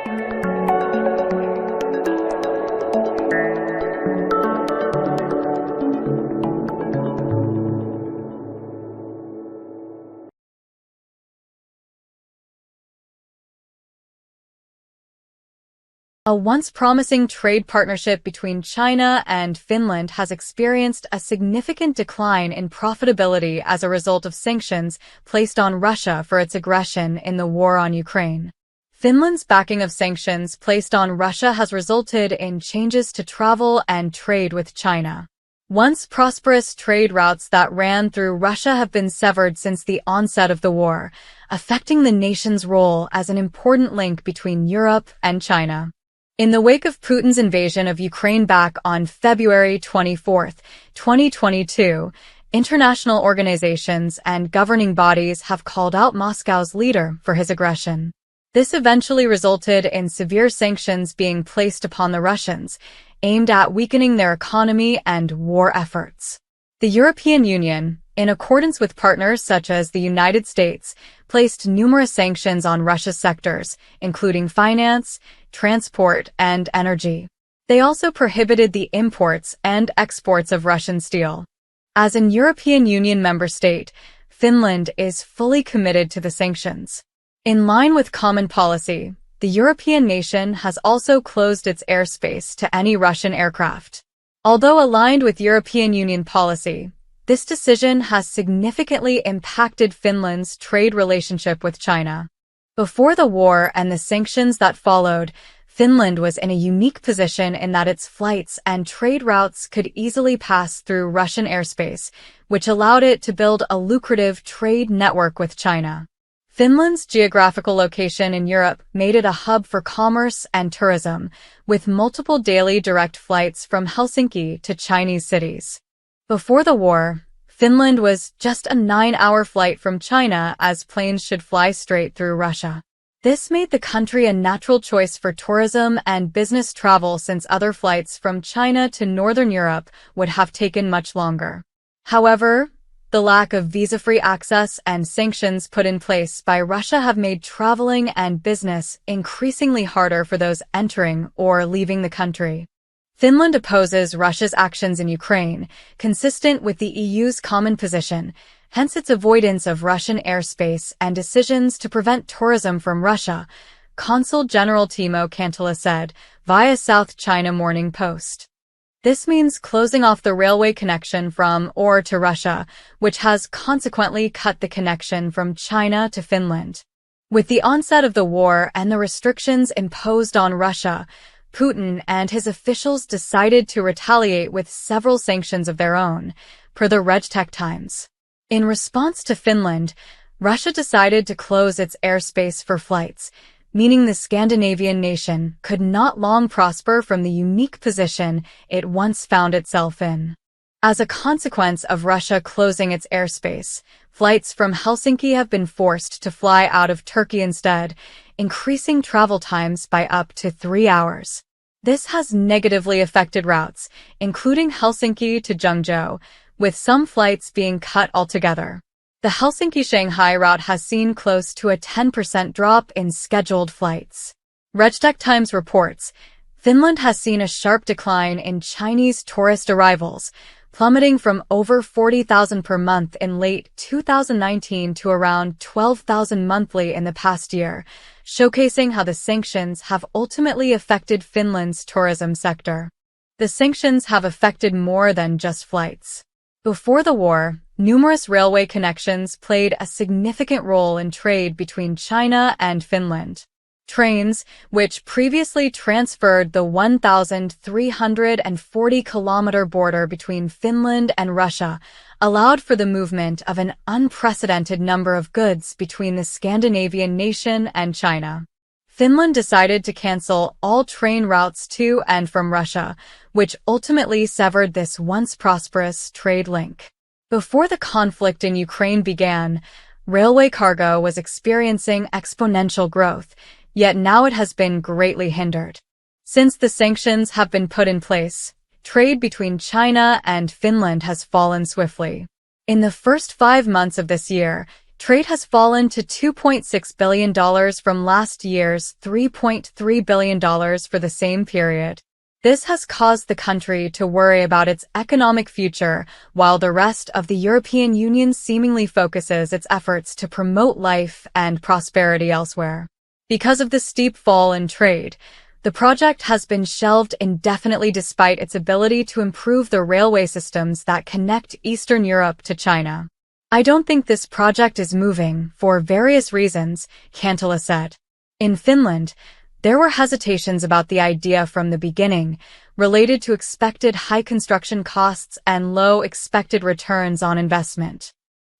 A once promising trade partnership between China and Finland has experienced a significant decline in profitability as a result of sanctions placed on Russia for its aggression in the war on Ukraine. Finland's backing of sanctions placed on Russia has resulted in changes to travel and trade with China. Once prosperous trade routes that ran through Russia have been severed since the onset of the war, affecting the nation's role as an important link between Europe and China. In the wake of Putin's invasion of Ukraine back on February 24, 2022, international organizations and governing bodies have called out Moscow's leader for his aggression. This eventually resulted in severe sanctions being placed upon the Russians, aimed at weakening their economy and war efforts. The European Union, in accordance with partners such as the United States, placed numerous sanctions on Russia's sectors, including finance, transport, and energy. They also prohibited the imports and exports of Russian steel. As an European Union member state, Finland is fully committed to the sanctions. In line with common policy, the European nation has also closed its airspace to any Russian aircraft. Although aligned with European Union policy, this decision has significantly impacted Finland's trade relationship with China. Before the war and the sanctions that followed, Finland was in a unique position in that its flights and trade routes could easily pass through Russian airspace, which allowed it to build a lucrative trade network with China. Finland's geographical location in Europe made it a hub for commerce and tourism, with multiple daily direct flights from Helsinki to Chinese cities. Before the war, Finland was just a 9-hour flight from China, as planes should fly straight through Russia. This made the country a natural choice for tourism and business travel, since other flights from China to Northern Europe would have taken much longer. However, the lack of visa-free access and sanctions put in place by Russia have made traveling and business increasingly harder for those entering or leaving the country. Finland opposes Russia's actions in Ukraine, consistent with the EU's common position, hence its avoidance of Russian airspace and decisions to prevent tourism from Russia, Consul General Timo Kantila said, via South China Morning Post. This means closing off the railway connection from or to Russia, which has consequently cut the connection from China to Finland. With the onset of the war and the restrictions imposed on Russia, Putin and his officials decided to retaliate with several sanctions of their own, per the Regtech Times. In response to Finland, Russia decided to close its airspace for flights, meaning the Scandinavian nation could not long prosper from the unique position it once found itself in. As a consequence of Russia closing its airspace, flights from Helsinki have been forced to fly out of Turkey instead, increasing travel times by up to 3 hours. This has negatively affected routes, including Helsinki to Zhengzhou, with some flights being cut altogether. The Helsinki-Shanghai route has seen close to a 10% drop in scheduled flights. Regtech Times reports, Finland has seen a sharp decline in Chinese tourist arrivals, plummeting from over 40,000 per month in late 2019 to around 12,000 monthly in the past year, showcasing how the sanctions have ultimately affected Finland's tourism sector. The sanctions have affected more than just flights. Before the war, numerous railway connections played a significant role in trade between China and Finland. Trains, which previously transferred the 1,340-kilometer border between Finland and Russia, allowed for the movement of an unprecedented number of goods between the Scandinavian nation and China. Finland decided to cancel all train routes to and from Russia, which ultimately severed this once prosperous trade link. Before the conflict in Ukraine began, railway cargo was experiencing exponential growth, yet now it has been greatly hindered. Since the sanctions have been put in place, trade between China and Finland has fallen swiftly. In the first 5 months of this year, trade has fallen to $2.6 billion from last year's $3.3 billion for the same period. This has caused the country to worry about its economic future, while the rest of the European Union seemingly focuses its efforts to promote life and prosperity elsewhere. Because of the steep fall in trade, the project has been shelved indefinitely despite its ability to improve the railway systems that connect Eastern Europe to China. I don't think this project is moving, for various reasons, Cantala said. In Finland, there were hesitations about the idea from the beginning, related to expected high construction costs and low expected returns on investment.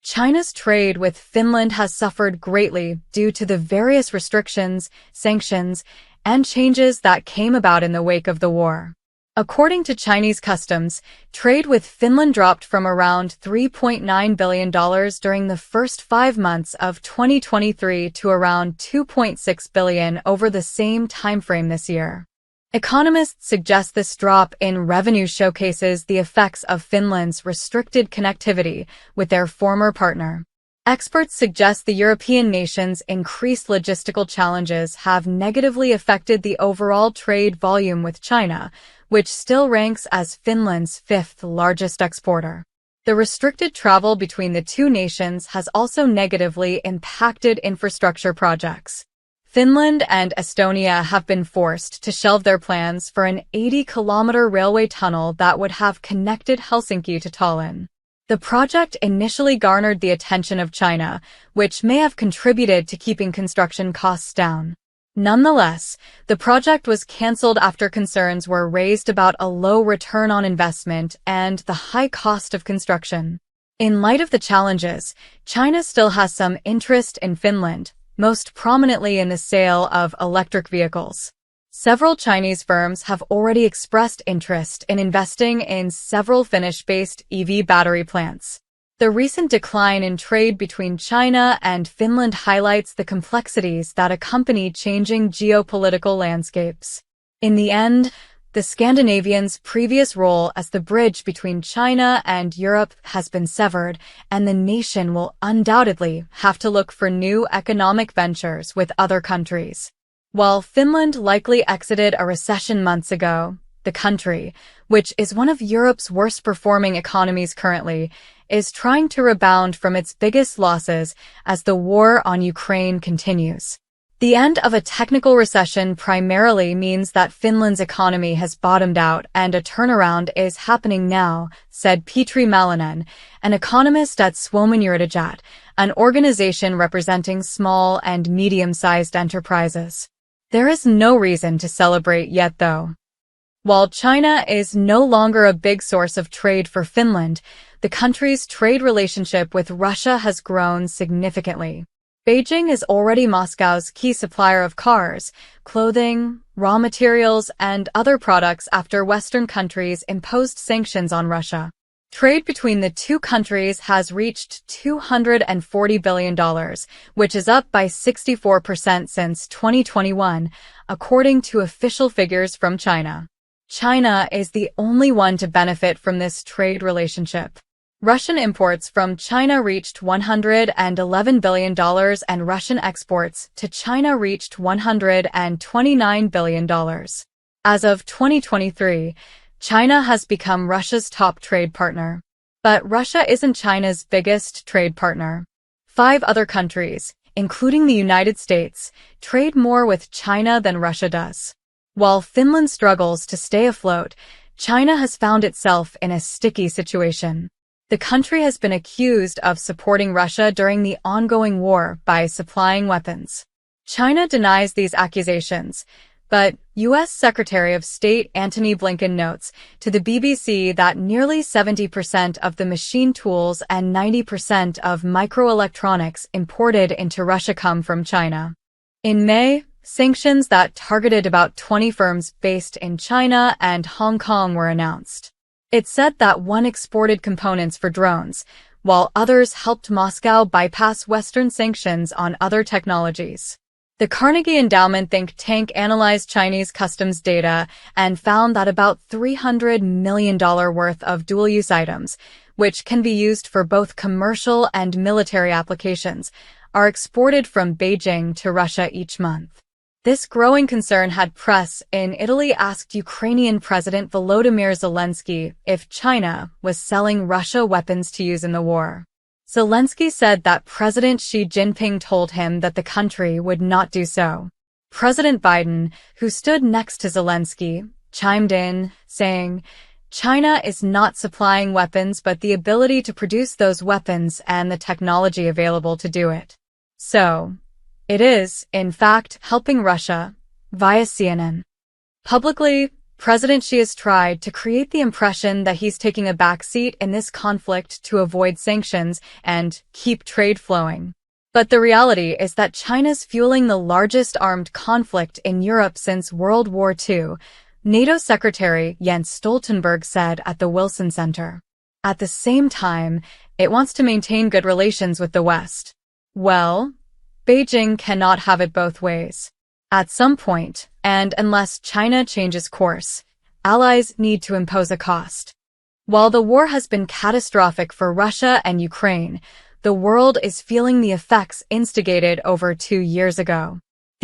China's trade with Finland has suffered greatly due to the various restrictions, sanctions, and changes that came about in the wake of the war. According to Chinese customs, trade with Finland dropped from around $3.9 billion during the first 5 months of 2023 to around $2.6 billion over the same timeframe this year. Economists suggest this drop in revenue showcases the effects of Finland's restricted connectivity with their former partner. Experts suggest the European nation's increased logistical challenges have negatively affected the overall trade volume with China, which still ranks as Finland's fifth largest exporter. The restricted travel between the two nations has also negatively impacted infrastructure projects. Finland and Estonia have been forced to shelve their plans for an 80-kilometer railway tunnel that would have connected Helsinki to Tallinn. The project initially garnered the attention of China, which may have contributed to keeping construction costs down. Nonetheless, the project was cancelled after concerns were raised about a low return on investment and the high cost of construction. In light of the challenges, China still has some interest in Finland, most prominently in the sale of electric vehicles. Several Chinese firms have already expressed interest in investing in several Finnish-based EV battery plants. The recent decline in trade between China and Finland highlights the complexities that accompany changing geopolitical landscapes. In the end, the Scandinavians' previous role as the bridge between China and Europe has been severed, and the nation will undoubtedly have to look for new economic ventures with other countries. While Finland likely exited a recession months ago, the country, which is one of Europe's worst-performing economies currently, is trying to rebound from its biggest losses as the war on Ukraine continues. The end of a technical recession primarily means that Finland's economy has bottomed out and a turnaround is happening now, said Petri Malinen, an economist at Suomen Yrittäjät, an organization representing small and medium-sized enterprises. There is no reason to celebrate yet, though. While China is no longer a big source of trade for Finland, the country's trade relationship with Russia has grown significantly. Beijing is already Moscow's key supplier of cars, clothing, raw materials, and other products after Western countries imposed sanctions on Russia. Trade between the two countries has reached $240 billion, which is up by 64% since 2021, according to official figures from China. China is the only one to benefit from this trade relationship. Russian imports from China reached $111 billion and Russian exports to China reached $129 billion. As of 2023, China has become Russia's top trade partner. But Russia isn't China's biggest trade partner. 5 other countries, including the United States, trade more with China than Russia does. While Finland struggles to stay afloat, China has found itself in a sticky situation. The country has been accused of supporting Russia during the ongoing war by supplying weapons. China denies these accusations, but U.S. Secretary of State Antony Blinken notes to the BBC that nearly 70% of the machine tools and 90% of microelectronics imported into Russia come from China. In May, sanctions that targeted about 20 firms based in China and Hong Kong were announced. It said that one exported components for drones, while others helped Moscow bypass Western sanctions on other technologies. The Carnegie Endowment think tank analyzed Chinese customs data and found that about $300 million worth of dual-use items, which can be used for both commercial and military applications, are exported from Beijing to Russia each month. This growing concern had press in Italy asked Ukrainian President Volodymyr Zelensky if China was selling Russia weapons to use in the war. Zelensky said that President Xi Jinping told him that the country would not do so. President Biden, who stood next to Zelensky, chimed in, saying, "China is not supplying weapons but the ability to produce those weapons and the technology available to do it. So, it is, in fact, helping Russia," via CNN. Publicly, President Xi has tried to create the impression that he's taking a backseat in this conflict to avoid sanctions and keep trade flowing. But the reality is that China's fueling the largest armed conflict in Europe since World War II, NATO Secretary Jens Stoltenberg said at the Wilson Center. At the same time, it wants to maintain good relations with the West. Well, Beijing cannot have it both ways. At some point, and unless China changes course, allies need to impose a cost. While the war has been catastrophic for Russia and Ukraine, the world is feeling the effects instigated over 2 years ago.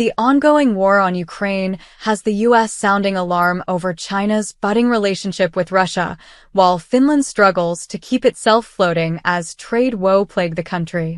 The ongoing war on Ukraine has the U.S. sounding alarm over China's budding relationship with Russia, while Finland struggles to keep itself floating as trade woes plague the country.